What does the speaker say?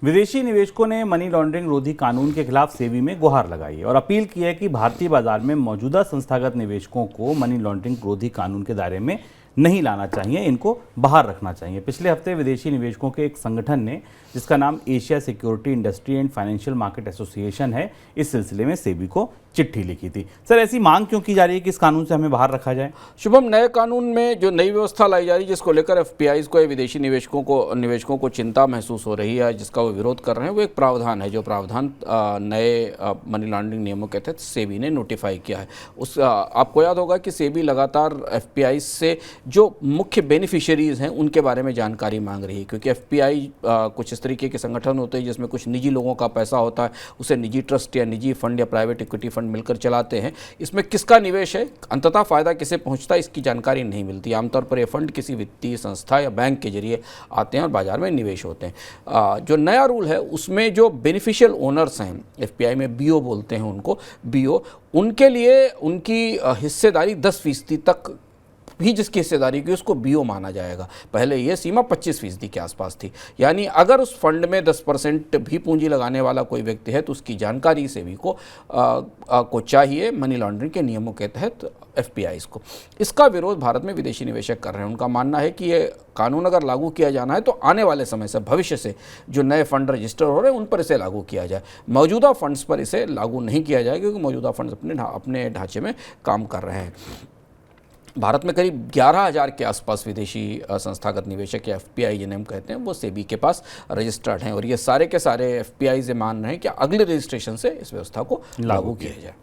विदेशी निवेशकों ने मनी लॉन्ड्रिंग रोधी कानून के खिलाफ सेबी में गुहार लगाई है और अपील की है कि भारतीय बाजार में मौजूदा संस्थागत निवेशकों को मनी लॉन्ड्रिंग रोधी कानून के दायरे में नहीं लाना चाहिए, इनको बाहर रखना चाहिए। पिछले हफ्ते विदेशी निवेशकों के एक संगठन ने, जिसका नाम Asia security industry and financial market association है, इस सिलसिले में सेबी को चिट्ठी लिखी थी। सर, ऐसी मांग क्यों की जा रही है कि इस कानून से हमें बाहर रखा जाए? शुभम, नए कानून में जो नई व्यवस्था लाई जा रही है, जिसको लेकर एफपीआईज को, विदेशी निवेशकों को चिंता महसूस हो रही है, जिसका वो विरोध कर रहे हैं, वो एक प्रावधान है। जो प्रावधान नए मनी लॉन्ड्रिंग नियमों के तहत सेबी ने नोटिफाई किया है। आपको याद होगा कि सेबी लगातार एफपीआई से जो मुख्य बेनिफिशियरीज हैं उनके बारे में जानकारी मांग रही है, क्योंकि एफपीआई कुछ इस तरीके के संगठन होते हैं जिसमें कुछ निजी लोगों का पैसा होता है, उसे निजी ट्रस्ट या निजी फंड या प्राइवेट इक्विटी फंड मिलकर चलाते हैं। इसमें किसका निवेश है, अंततः फायदा किसे पहुंचता है, इसकी जानकारी नहीं मिलती। आमतौर पर ये फंड किसी वित्तीय संस्था या बैंक के जरिए आते हैं और बाजार में निवेश होते हैं। जो नया रूल है उसमें जो बेनिफिशियल ओनर्स हैं, एफपीआई में बीओ बोलते हैं उनको, बीओ, उनके लिए उनकी हिस्सेदारी 10% तक भी जिसकी हिस्सेदारी की उसको बीओ माना जाएगा। पहले ये सीमा 25% के आसपास थी। यानी अगर उस फंड में 10% भी पूंजी लगाने वाला कोई व्यक्ति है तो उसकी जानकारी सेबी को चाहिए मनी लॉन्ड्रिंग के नियमों के तहत एफपीआईज को। इसका विरोध भारत में विदेशी निवेशक कर रहे हैं। उनका मानना है कि ये कानून अगर लागू किया जाना है तो आने वाले समय से, भविष्य से जो नए फंड रजिस्टर हो रहे हैं उन पर इसे लागू किया जाए। मौजूदा फंड्स पर इसे लागू नहीं किया जाए, क्योंकि मौजूदा फंड्स अपने ढांचे में काम कर रहे हैं। भारत में करीब 11,000 के आसपास विदेशी संस्थागत निवेशक या एफपीआई जिन्हें हम कहते हैं, वो सेबी के पास रजिस्टर्ड हैं और ये सारे के सारे एफपीआई से मान रहे हैं कि अगले रजिस्ट्रेशन से इस व्यवस्था को लागू किया जाए।